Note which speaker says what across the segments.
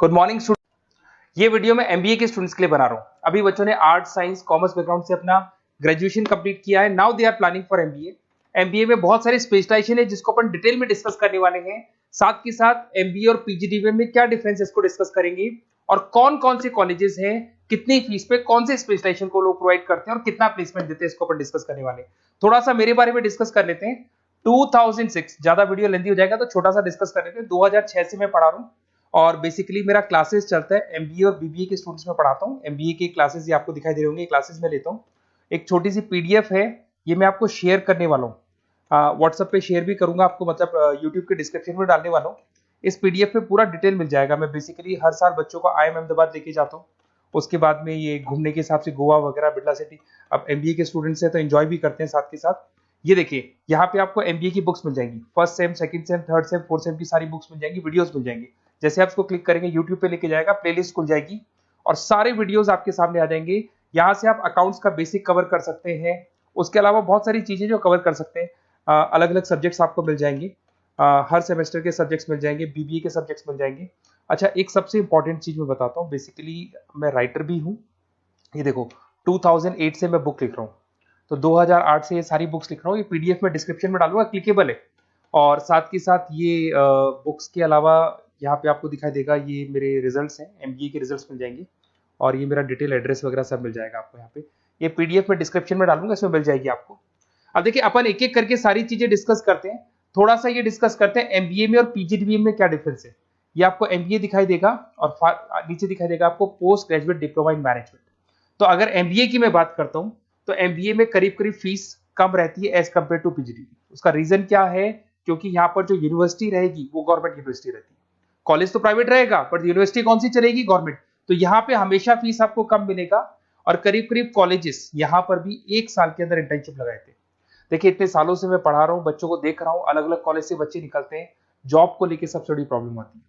Speaker 1: Good morning student. ये video मैं MBA के स्टूडेंट्स के लिए बना रहा हूँ। अभी बच्चों ने आर्ट साइंस कॉमर्स बैकग्राउंड से अपना ग्रेजुएशन कंप्लीट किया है। Now they are planning for MBA. MBA में बहुत सारे स्पेशलाइजेशन है जिसको अपन डिटेल में डिस्कस करने वाले हैं। साथ के साथ एमबीए और पीजीडीबीएम में क्या डिफरेंस है इसको डिस्कस करेंगे और कौन कौन से कॉलेजेस हैं, कितनी फीस पे कौन से स्पेशलाइजेशन को लोग प्रोवाइड करते हैं और कितना प्लेसमेंट देते हैं, इसको अपन डिस्कस करने वाले हैं। थोड़ा सा मेरे बारे में डिस्कस कर लेते हैं। 2006, ज्यादा वीडियो लेंथी हो जाएगा तो छोटा सा डिस्कस कर लेते हैं। 2006 से मैं पढ़ा रहा हूँ और बेसिकली मेरा क्लासेस चलता है। एमबीए और बीबीए के स्टूडेंट्स में पढ़ाता हूँ। एमबीए के क्लासेस ये आपको दिखाई दे रहे होंगे, क्लासेस में लेता हूँ। एक छोटी सी पीडीएफ है, ये मैं आपको शेयर करने वाला हूँ। व्हाट्सएप पे शेयर भी करूंगा आपको, मतलब यूट्यूब के डिस्क्रिप्शन में डालने वाला हूँ। इस पीडीएफ में पूरा डिटेल मिल जाएगा। मैं बेसिकली हर साल बच्चों को IIM अहमदाबाद लेके जाता हूँ। उसके बाद में ये घूमने के हिसाब से गोवा वगैरह, बिरला सिटी। अब एमबीए के स्टूडेंट्स हैं तो एंजॉय भी करते हैं साथ के साथ। ये देखिए, यहाँ पे आपको एमबीए की बुक्स मिल जाएंगी। First sem, second same, third same, fourth same की सारी बुक्स मिल जाएंगी, वीडियोस मिल जाएंगी। जैसे आप इसको क्लिक करेंगे यूट्यूब पे लेके जाएगा, प्लेलिस्ट खुल जाएगी और सारे वीडियोस आपके सामने आ जाएंगे। यहाँ से आप अकाउंट्स का बेसिक कवर कर सकते हैं। उसके अलावा बहुत सारी चीजें जो कवर कर सकते हैं। अलग अलग सब्जेक्ट्स आपको मिल जाएंगे। हर सेमेस्टर के सब्जेक्ट्स मिल जाएंगे, बीबीए के सब्जेक्ट्स मिल जाएंगे। अच्छा, एक सबसे इंपॉर्टेंट चीज मैं बताता हूँ। बेसिकली मैं राइटर भी हूँ। ये देखो, 2008 से मैं बुक लिख रहा हूँ, तो 2008 से ये सारी बुक्स लिख रहा हूँ। ये पीडीएफ में डिस्क्रिप्शन में डालूंगा, क्लिकेबल है। और साथ के साथ ये बुक्स के अलावा यहाँ पे आपको दिखाई देगा, ये मेरे रिजल्ट्स हैं, एमबीए के रिजल्ट्स मिल जाएंगे। और ये मेरा डिटेल एड्रेस वगैरह सब मिल जाएगा आपको यहाँ पे। ये पीडीएफ में डिस्क्रिप्शन में डालूंगा, इसमें मिल जाएगी आपको। अब देखिए, अपन एक एक करके सारी चीजें डिस्कस करते हैं। थोड़ा सा ये डिस्कस करते हैं एमबीए में और पीजीडीबीएम में क्या डिफरेंस है। ये आपको एमबीए दिखाई देगा और नीचे दिखाई देगा आपको post graduate diploma in management. तो अगर एमबीए की मैं बात करता हूँ तो एमबीए में करीब करीब फीस कम रहती है एज कम्पेयर टू पीजीडीबीएम। उसका रीजन क्या है? क्योंकि यहाँ पर जो यूनिवर्सिटी रहेगी वो गवर्नमेंट यूनिवर्सिटी रहती है। कॉलेज तो प्राइवेट रहेगा पर यूनिवर्सिटी कौन सी चलेगी? गवर्नमेंट। तो यहाँ पे हमेशा फीस आपको कम मिलेगा। और करीब करीब कॉलेजेस यहाँ पर भी 1 साल के अंदर इंटर्नशिप लगाए थे। देखिए, इतने सालों से मैं पढ़ा रहा हूँ, बच्चों को देख रहा हूँ, अलग अलग कॉलेज से बच्चे निकलते हैं। जॉब को लेकर सबसे बड़ी प्रॉब्लम आती है।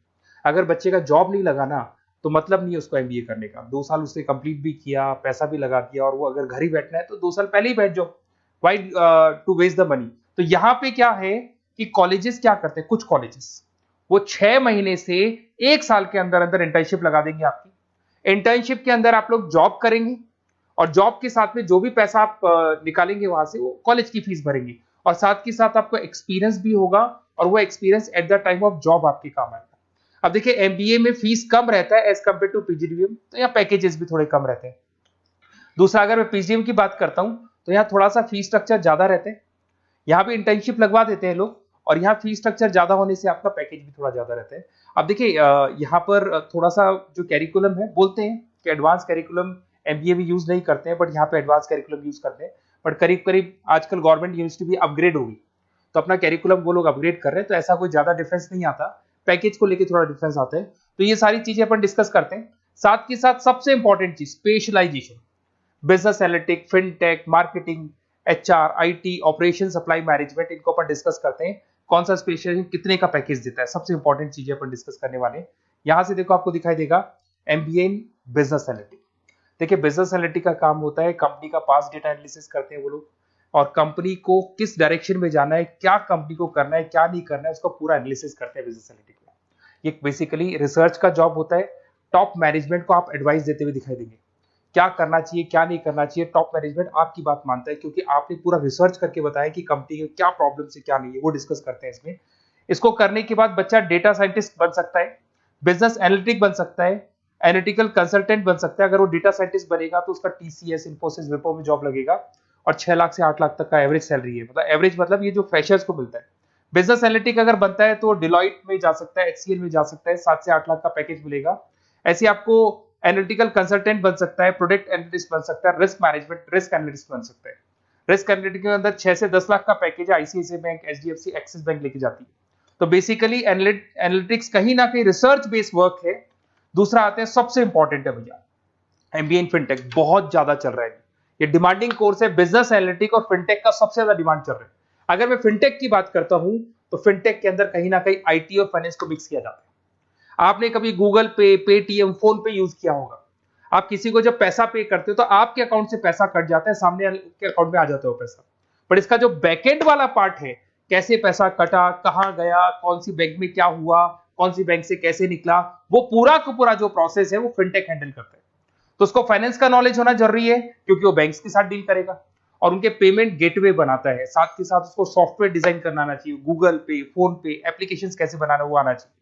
Speaker 1: अगर बच्चे का जॉब नहीं लगा ना, तो मतलब नहीं है उसको एमबीए करने का। 2 साल उसने कंप्लीट भी किया, पैसा भी लगा दिया, और वो अगर घर ही बैठना है तो 2 साल पहले ही बैठ जाओ। Why to waste the money. तो यहाँ पे क्या है कि कॉलेजेस क्या करते हैं, कुछ कॉलेजेस वो 6 महीने से 1 साल के अंदर अंदर इंटर्नशिप लगा देंगे आपकी। इंटर्नशिप के अंदर आप लोग जॉब करेंगे और जॉब के साथ में जो भी पैसा आप निकालेंगे वहां से, वो कॉलेज की फीस भरेंगे। और साथ के साथ आपको एक्सपीरियंस भी होगा और वो experience at the time of job आपके काम आएगा। अब देखिए, एमबीए में फीस कम रहता है एज कम्पेयर टू पीजीडीबीएम, तो यहाँ पैकेजेस भी थोड़े कम रहते हैं। दूसरा, अगर मैं पीजीडीबीएम की बात करता हूँ तो यहाँ थोड़ा सा फीस स्ट्रक्चर ज्यादा रहते हैं। यहाँ भी इंटर्नशिप लगवा देते हैं लोग, और यहाँ फीस स्ट्रक्चर ज्यादा होने से आपका पैकेज भी थोड़ा ज्यादा रहता है। अब देखिए, यहाँ पर थोड़ा सा जो कैरिकुलम है, बोलते हैं कि एडवांस कैरिकुलम एमबीए भी यूज नहीं करते हैं, बट यहाँ पे एडवांस कैरिकुलम यूज करते हैं। बट करीब करीब आजकल गवर्नमेंट यूनिवर्सिटी भी अपग्रेड होगी, तो अपना कैरिकुलम वो लोग अपग्रेड कर रहे हैं, तो ऐसा कोई ज्यादा डिफरेंस नहीं आता। पैकेज को लेकर थोड़ा डिफरेंस आता है। तो ये सारी चीजें अपन डिस्कस करते हैं। साथ के साथ सबसे इंपॉर्टेंट चीज, specialisation. Business analytic, fintech, marketing, HR, IT, operation, supply management, इनको अपन डिस्कस करते हैं। कौन सा स्पेशलाइजेशन कितने का पैकेज देता है, सबसे इंपॉर्टेंट चीजें अपन डिस्कस करने वाले हैं। यहां से देखो, आपको दिखाई देगा एमबीए इन बिजनेस एनालिटिक। देखिए, बिजनेस एनालिटिक का काम होता है, कंपनी का पास्ट डेटा एनालिसिस करते हैं वो लोग, और कंपनी को किस डायरेक्शन में जाना है, क्या कंपनी को करना है, क्या नहीं करना है, उसका पूरा एनालिसिस करते हैं बिजनेस एनालिटिक में। ये बेसिकली रिसर्च का जॉब होता है। टॉप मैनेजमेंट को आप एडवाइस देते हुए दिखाई देंगे, क्या करना चाहिए, क्या नहीं करना चाहिए। टॉप मैनेजमेंट आपकी बात मानता है, क्योंकि आपने पूरा रिसर्च करके बताया कि कंपनी के क्या प्रॉब्लम है, क्या नहीं है, वो डिस्कस करते हैं इसमें। इसको करने के बाद बच्चा डेटा साइंटिस्ट बन सकता है, बिजनेस एनालिटिक बन सकता है, एनालिटिकल कंसल्टेंट बन सकता है। अगर वो डेटा साइंटिस्ट बनेगा तो उसका टीसीएस, इन्फोसिस, विप्रो में जॉब लगेगा, और 6 लाख से 8 लाख तक का एवरेज सैलरी है। मतलब एवरेज मतलब ये जो फ्रेशर्स को मिलता है। बिजनेस एनालिटिक अगर बनता है तो डिलॉइट में जा सकता है, एचसीएल में जा सकता है, 7 से 8 लाख का पैकेज मिलेगा। ऐसे आपको एनालिटिकल कंसल्टेंट बन सकता है, प्रोडक्ट एनालिस्ट बन सकता है, रिस्क मैनेजमेंट, रिस्क एनालिस्ट बन सकता है। रिस्क एनालिटिक के अंदर 6 से 10 लाख का पैकेज है, ICICI bank, HDFC, axis bank लेके जाती है। तो बेसिकली एनालिटिक्स कहीं ना कहीं रिसर्च बेस्ड वर्क है। दूसरा आते हैं, सबसे इंपॉर्टेंट है भैया, एमबीए इन फिनटेक। बहुत ज्यादा चल रहा है, ये डिमांडिंग कोर्स है। बिजनेस एनालिटिक और फिनटेक का सबसे ज्यादा डिमांड चल रहा है। अगर मैं फिनटेक की बात करता हूं तो फिनटेक के अंदर कहीं ना कहीं आईटी और फाइनेंस को मिक्स किया जाता है। आपने कभी गूगल पे, पेटीएम, फोन पे यूज किया होगा। आप किसी को जब पैसा पे करते हो तो आपके अकाउंट से पैसा कट जाता है, सामने के अकाउंट में आ जाता है वो पैसा। पर इसका जो बैकएंड वाला पार्ट है, कैसे पैसा कटा, कहां गया, कौन सी बैंक में क्या हुआ, कौन सी बैंक से कैसे निकला, वो पूरा का पूरा जो प्रोसेस है वो फिनटेक हैंडल करता है। तो उसको फाइनेंस का नॉलेज होना जरूरी है क्योंकि वो बैंक्स के साथ डील करेगा और उनके पेमेंट गेटवे बनाता है। साथ के साथ उसको सॉफ्टवेयर डिजाइन करना आना चाहिए, गूगल पे, फोन पे, एप्लीकेशन कैसे बनाना वो आना चाहिए।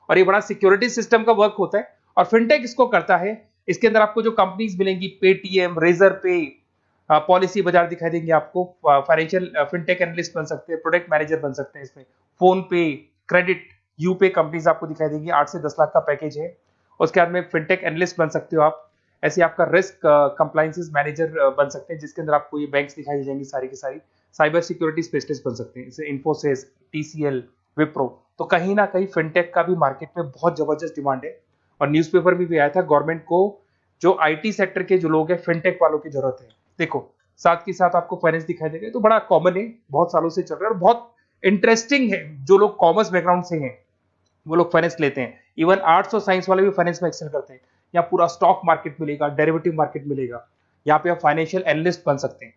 Speaker 1: और ये बड़ा सिक्योरिटी सिस्टम का वर्क होता है और फिनटेक इसको करता है। इसके अंदर आपको जो कंपनीज मिलेंगी, पेटीएम, रेजर पे, पॉलिसी बाजार दिखाई देंगे आपको, फाइनेंशियल फिनटेक एनालिस्ट बन सकते हैं, प्रोडक्ट मैनेजर बन सकते हैं इसमें, फोन पे, क्रेडिट, यूपे कंपनीज आपको दिखाई देंगी। 8 से 10 लाख का पैकेज है। उसके बाद में फिनटेक एनालिस्ट बन सकते हो आप। ऐसे आपका रिस्क कंप्लायंसेस मैनेजर बन सकते हैं जिसके अंदर आपको ये बैंक्स दिखाई जाएंगी सारी की सारी। साइबर सिक्योरिटी स्पेशलिस्ट बन सकते हैं, जैसे इन्फोसिस, टीसीएल, विप्रो। तो कहीं ना कहीं फिनटेक का भी मार्केट में बहुत जबरदस्त डिमांड है और न्यूज़पेपर में भी आया था, गवर्नमेंट को जो आईटी सेक्टर के जो लोग हैं फिनटेक वालों की जरूरत है। देखो साथ के साथ आपको फाइनेंस दिखाई देगा, तो बड़ा कॉमन है, बहुत सालों से चल रहा है और बहुत इंटरेस्टिंग है। जो लोग कॉमर्स बैकग्राउंड से हैं वो लोग फाइनेंस लेते हैं। इवन आर्ट्स और साइंस वाले भी फाइनेंस में एक्सेल करते हैं। यहाँ पूरा स्टॉक मार्केट मिलेगा, डेरिवेटिव मार्केट मिलेगा। यहाँ पे आप फाइनेंशियल एनालिस्ट बन सकते हैं।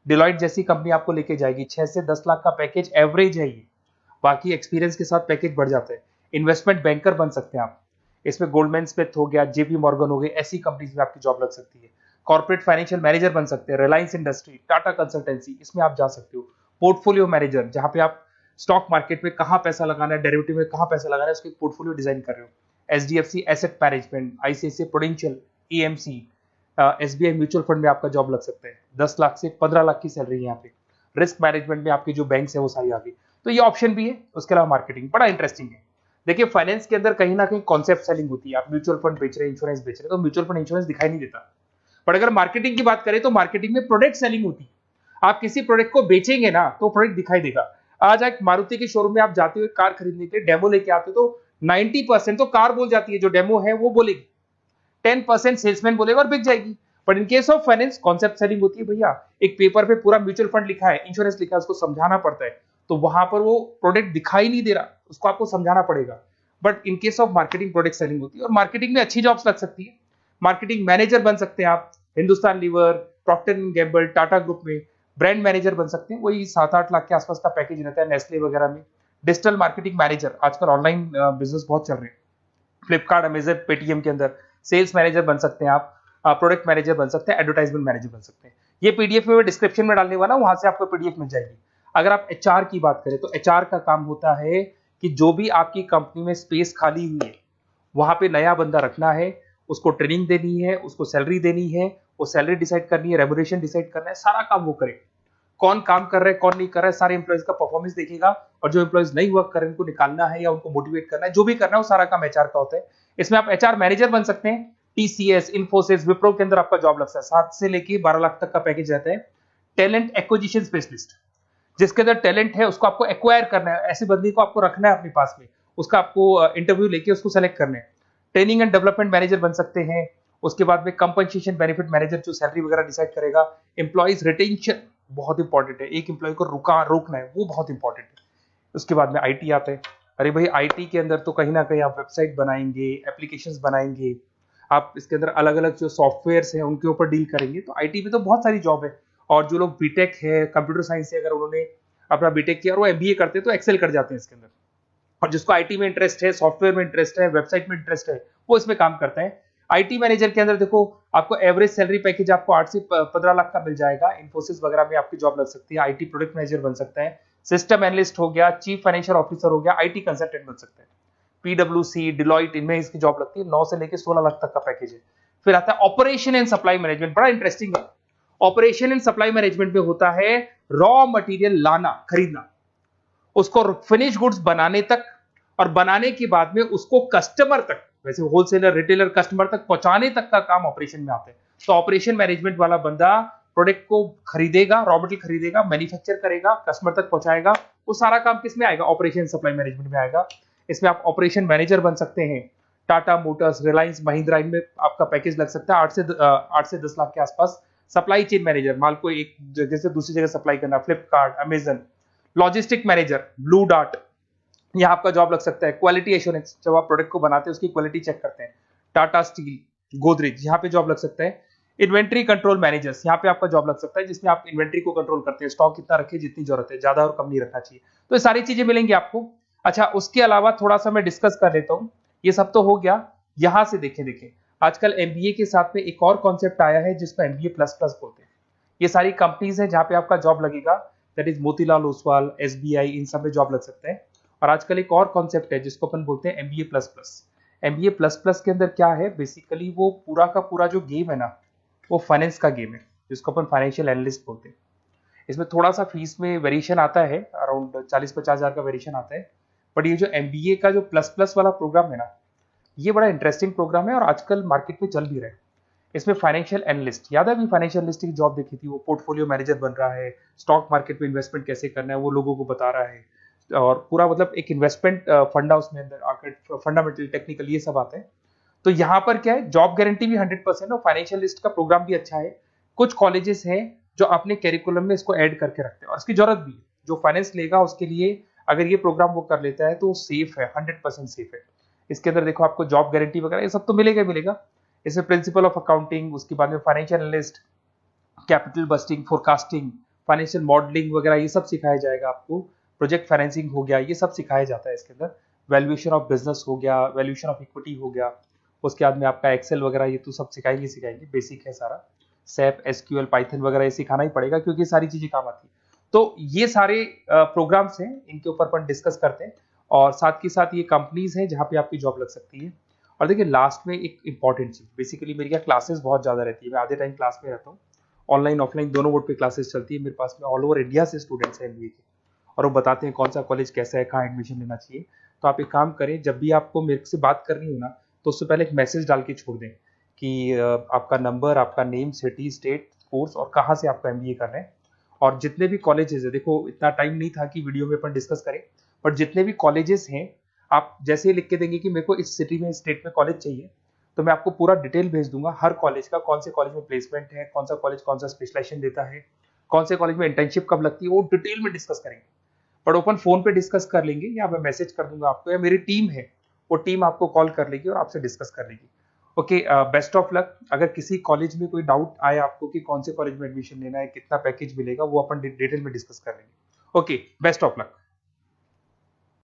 Speaker 1: डिलॉइट जैसी कंपनी आपको लेके जाएगी। 6 से 10 लाख का पैकेज एवरेज है ये, बाकी एक्सपीरियंस के साथ पैकेज बढ़ जाता है। इन्वेस्टमेंट बैंकर बन सकते हैं आप, इसमें गोल्डमैन स्मिथ हो गया, जेपी मॉर्गन हो गए, ऐसी कंपनीज में आपकी जॉब लग सकती है। कॉर्पोरेट फाइनेंशियल मैनेजर बन सकते हैं, रिलायंस इंडस्ट्री, टाटा कंसल्टेंसी, इसमें आप जा सकते हो। पोर्टफोलियो मैनेजर, जहां पे आप स्टॉक मार्केट में कहां पैसा लगाना है, डेरिवेटिव में कहां पैसा लगाना है, उसके पोर्टफोलियो डिजाइन कर रहे हो। HDFC asset management, ICICI prudential, EMC, SBI mutual fund में आपका जॉब लग सकता है। 10 लाख से 15 लाख की सैलरी है यहाँ पे। रिस्क मैनेजमेंट में आपकी जो बैंक्स है वो सारी आ गई। तो ये ऑप्शन भी है। उसके अलावा मार्केटिंग बड़ा इंटरेस्टिंग है। देखिए फाइनेंस के अंदर कहीं ना कहीं कॉन्सेप्ट सेलिंग होती है। आप म्यूचुअल फंड बेच रहे हैं, इंश्योरेंस बेच रहे हैं, तो म्यूचुअल फंड इंश्योरेंस दिखाई नहीं देता। पर अगर मार्केटिंग की बात करें तो मार्केटिंग में प्रोडक्ट सेलिंग होती है। आप किसी प्रोडक्ट को बेचेंगे ना तो प्रोडक्ट दिखाई देगा। आज एक मारुति के शोरूम में आप जाते हुए कार खरीदने के लिए डेमो लेके आते हो तो 90% तो कार बोल जाती है, जो डेमो है वो बोलेगी, 10% सेल्समैन बोलेगा और बिक जाएगी। But in case of finance concept selling होती है भैया। एक पेपर पे पूरा म्यूचुअल फंड लिखा है, इंश्योरेंस लिखा है, उसको समझाना पड़ता है। तो वहां पर वो प्रोडक्ट दिखाई नहीं दे रहा, उसको आपको समझाना पड़ेगा। But in case of marketing product selling होती है और मार्केटिंग में अच्छी जॉब्स लग सकती है। मार्केटिंग मैनेजर बन सकते हैं आप, Hindustan lever, Procter and Gamble, Tata group में ब्रांड मैनेजर बन सकते हैं। वही 7-8 लाख के आसपास का पैकेज रहता है, नेस्ले वगैरह में। डिजिटल मार्केटिंग मैनेजर, आजकल ऑनलाइन बिजनेस बहुत चल रहे हैं, फ्लिपकार्ट, अमेजन, पेटीएम के अंदर सेल्स मैनेजर बन सकते हैं आप, प्रोडक्ट मैनेजर बन सकते हैं, एडवर्टाइजमेंट मैनेजर बन सकते हैं। ये पीडीएफ में मैं डिस्क्रिप्शन में डालने वाला हूं, वहां से आपको पीडीएफ मिल जाएगी। अगर आप एचआर की बात करें तो एचआर का काम होता है कि जो भी आपकी कंपनी में स्पेस खाली हुई है वहां पे नया बंदा रखना है, उसको ट्रेनिंग देनी है, उसको सैलरी देनी है, वो सैलरी डिसाइड करनी है, रेम्यूनरेशन डिसाइड करना है, सारा काम वो करे। कौन काम कर रहा है, कौन नहीं कर रहा है, सारे एम्प्लॉइज का परफॉर्मेंस देखेगा और जो एम्प्लॉइज नहीं वर्क कर रहे हैं उनको निकालना है या उनको मोटिवेट करना है, जो भी करना है वो सारा काम एचआर का होता है। इसमें आप एचआर मैनेजर बन सकते हैं। टीसीएस, इन्फोसिस, विप्रो के अंदर आपका जॉब लगता है। 7 से लेके 12 लाख तक का पैकेज रहता है। टैलेंट एक्विजिशन स्पेशलिस्ट, जिसके अंदर टैलेंट है उसको आपको एक्वायर करना है, ऐसे बंदी को आपको रखना है अपने पास में, उसका आपको इंटरव्यू लेके उसको सेलेक्ट करना है। ट्रेनिंग एंड डेवलपमेंट मैनेजर बन सकते हैं। उसके बाद में कंपनसेशन बेनिफिट मैनेजर, जो सैलरी वगैरह डिसाइड करेगा। एम्प्लॉइज रिटेंशन बहुत इंपॉर्टेंट है, एक एम्प्लॉय को रोकना है, वो बहुत इंपॉर्टेंट है। उसके बाद में आईटी आता है। अरे भाई आईटी के अंदर तो कहीं ना कहीं आप वेबसाइट बनाएंगे, एप्लीकेशंस बनाएंगे, आप इसके अंदर अलग अलग जो सॉफ्टवेयर्स हैं उनके ऊपर डील करेंगे। तो आईटी में तो बहुत सारी जॉब है। और जो लोग बीटेक है, कंप्यूटर साइंस से अगर उन्होंने अपना बीटेक किया और वो एमबीए करते हैं तो एक्सेल कर जाते हैं इसके अंदर। और जिसको आईटी में इंटरेस्ट है, सॉफ्टवेयर में इंटरेस्ट है, वेबसाइट में इंटरेस्ट है, वो इसमें काम करता है। आईटी मैनेजर के अंदर देखो आपको एवरेज सैलरी पैकेज आपको 8 से 15 लाख का मिल जाएगा। इन्फोसिस वगैरह में आपकी जॉब लग सकती है। आईटी प्रोडक्ट मैनेजर बन सकता है, सिस्टम एनालिस्ट हो गया, चीफ फाइनेंशियल ऑफिसर हो गया, आईटी कंसल्टेंट बन सकते हैं। पीडब्ल्यूसी, डिलॉइट, इनमें इसकी जॉब लगती है। 9 से लेकर 16 लाख तक का पैकेज है। फिर आता है ऑपरेशन एंड सप्लाई मैनेजमेंट, बड़ा इंटरेस्टिंग है। ऑपरेशन एंड सप्लाई मैनेजमेंट में होता है रॉ मटेरियल लाना, खरीदना, उसको फिनिश गुड्स बनाने तक और बनाने के बाद में उसको कस्टमर तक, वैसे होलसेलर, रिटेलर, कस्टमर तक पहुंचाने तक का काम ऑपरेशन में आता है। तो ऑपरेशन मैनेजमेंट वाला बंदा प्रोडक्ट को खरीदेगा, रॉ मटेरियल खरीदेगा, मैन्युफैक्चर करेगा, कस्टमर तक पहुंचाएगा। वो सारा काम किस में आएगा? ऑपरेशन सप्लाई मैनेजमेंट में आएगा। इसमें आप ऑपरेशन मैनेजर बन सकते हैं। टाटा मोटर्स, रिलायंस, महिंद्रा, इनमें आपका पैकेज लग सकता है 8 से 10 लाख के आसपास। सप्लाई चेन मैनेजर, माल को एक जगह से दूसरी जगह सप्लाई करना, Flipkart, Amazon. Logistic manager, blue dart, यहाँ आपका जॉब लग सकता है। क्वालिटी एश्योरेंस, जब आप प्रोडक्ट को बनाते हैं उसकी क्वालिटी चेक करते हैं। टाटा स्टील, गोदरेज, यहाँ पे जॉब लग सकता है। इन्वेंट्री कंट्रोल मैनेजर्स, यहाँ पे आपका जॉब लग सकता है, जिसमें आप इन्वेंट्री को कंट्रोल करते हैं, स्टॉक कितना रखे, जितनी जरूरत है, ज्यादा और कम नहीं रखना चाहिए। तो ये सारी चीजें मिलेंगी आपको। अच्छा, उसके अलावा थोड़ा सा मैं डिस्कस कर लेता हूँ। ये सब तो हो गया। यहाँ से देखें आजकल एमबीए के साथ में एक और कॉन्सेप्ट आया है जिसको एमबीए प्लस प्लस बोलते हैं। ये सारी कंपनीज है जहाँ पे आपका जॉब लगेगा, that is Motilal Oswal, SBI, इन सब में जॉब लग सकते हैं। और आजकल एक और कॉन्सेप्ट है जिसको अपन बोलते हैं MBA plus plus. MBA plus plus के अंदर क्या है, बेसिकली वो पूरा का पूरा जो गेम है ना, वो फाइनेंस का गेम है, जिसको अपन फाइनेंशियल एनालिस्ट बोलते हैं। इसमें थोड़ा सा फीस में वेरिएशन आता है, अराउंड 40-50 हज़ार का वेरिएशन आता है। बट ये जो एमबीए का जो प्लस प्लस वाला प्रोग्राम है ना, ये बड़ा इंटरेस्टिंग प्रोग्राम है और आजकल मार्केट में चल भी रहा है। इसमें फाइनेंशियल एनालिस्ट, याद है अभी फाइनेंशियल एनालिस्ट की जॉब देखी थी, वो पोर्टफोलियो मैनेजर बन रहा है, स्टॉक मार्केट में इन्वेस्टमेंट कैसे करना है वो लोगों को बता रहा है, और पूरा मतलब एक इन्वेस्टमेंट फंडा उसमें अंदर आकर फंडामेंटल टेक्निकल ये सब आते हैं। तो यहाँ पर क्या है, जॉब गारंटी भी 100% और फाइनेंशियल लिस्ट का प्रोग्राम भी अच्छा है। कुछ कॉलेजेस हैं जो अपने कैरिकुलम में इसको ऐड करके रखते हैं और इसकी जरूरत भी है। जो फाइनेंस लेगा उसके लिए अगर ये प्रोग्राम वो कर लेता है तो सेफ है, 100% सेफ है। इसके अंदर देखो आपको जॉब गारंटी वगैरह ये सब तो मिलेगा मिलेगा। इसमें प्रिंसिपल ऑफ अकाउंटिंग, उसके बाद में financial analyst, capital budgeting, forecasting, financial modelling वगैरह ये सब सिखाया जाएगा आपको। प्रोजेक्ट फाइनेंसिंग हो गया, ये सब सिखाया जाता है इसके अंदर। वैल्यूएशन ऑफ बिजनेस हो गया, वैल्यूएशन ऑफ इक्विटी हो गया, उसके बाद में आपका एक्सेल वगैरह ये तो सब सिखाएंगे, बेसिक है सारा। सैप, एसक्यूएल, पाइथन वगैरह ये सिखाना ही पड़ेगा क्योंकि सारी चीजें काम आती है। तो ये सारे प्रोग्राम्स हैं, इनके ऊपर अपन डिस्कस करते हैं। और साथ के साथ ये कंपनीज हैं जहाँ पे आपकी जॉब लग सकती है। और देखिए लास्ट में एक इंपॉर्टेंट चीज, बेसिकली मेरी क्या क्लासेस बहुत ज्यादा रहती है, मैं आधे टाइम क्लास में रहता हूँ। ऑनलाइन ऑफलाइन दोनों मोड पे क्लासेस चलती है मेरे पास में। ऑल ओवर इंडिया से स्टूडेंट्स हैं एमबीए के, और वो बताते हैं कौन सा कॉलेज कैसा है, कहाँ एडमिशन लेना चाहिए। तो आप एक काम करें, जब भी आपको मेरे से बात करनी हो ना, तो उससे पहले एक मैसेज डाल के छोड़ दें कि आपका नंबर, आपका नेम, सिटी, स्टेट, कोर्स और कहाँ से आपका एमबीए कर रहे हैं। और जितने भी कॉलेजेस है, देखो इतना टाइम नहीं था कि वीडियो में अपन डिस्कस करें, बट जितने भी कॉलेजेस हैं आप जैसे ही लिख के देंगे कि मेरे को इस सिटी में, स्टेट में कॉलेज चाहिए, तो मैं आपको पूरा डिटेल भेज दूंगा हर कॉलेज का, कौन से कॉलेज में प्लेसमेंट है, कौन सा कॉलेज कौन सा स्पेशलाइजेशन देता है, कौन से कॉलेज में इंटर्नशिप कब लगती है, वो डिटेल में डिस्कस करेंगे। बट ओपन फोन पे डिस्कस कर लेंगे, या मैं मैसेज कर दूंगा आपको, या मेरी टीम है वो टीम आपको कॉल कर लेगी और आपसे डिस्कस कर लेगी। Okay, best of luck. अगर किसी कॉलेज में कोई डाउट आए आपको कि कौन से कॉलेज में एडमिशन लेना है, कितना पैकेज मिलेगा, वो अपन डिटेल में डिस्कस कर लेंगे। Okay, best of luck.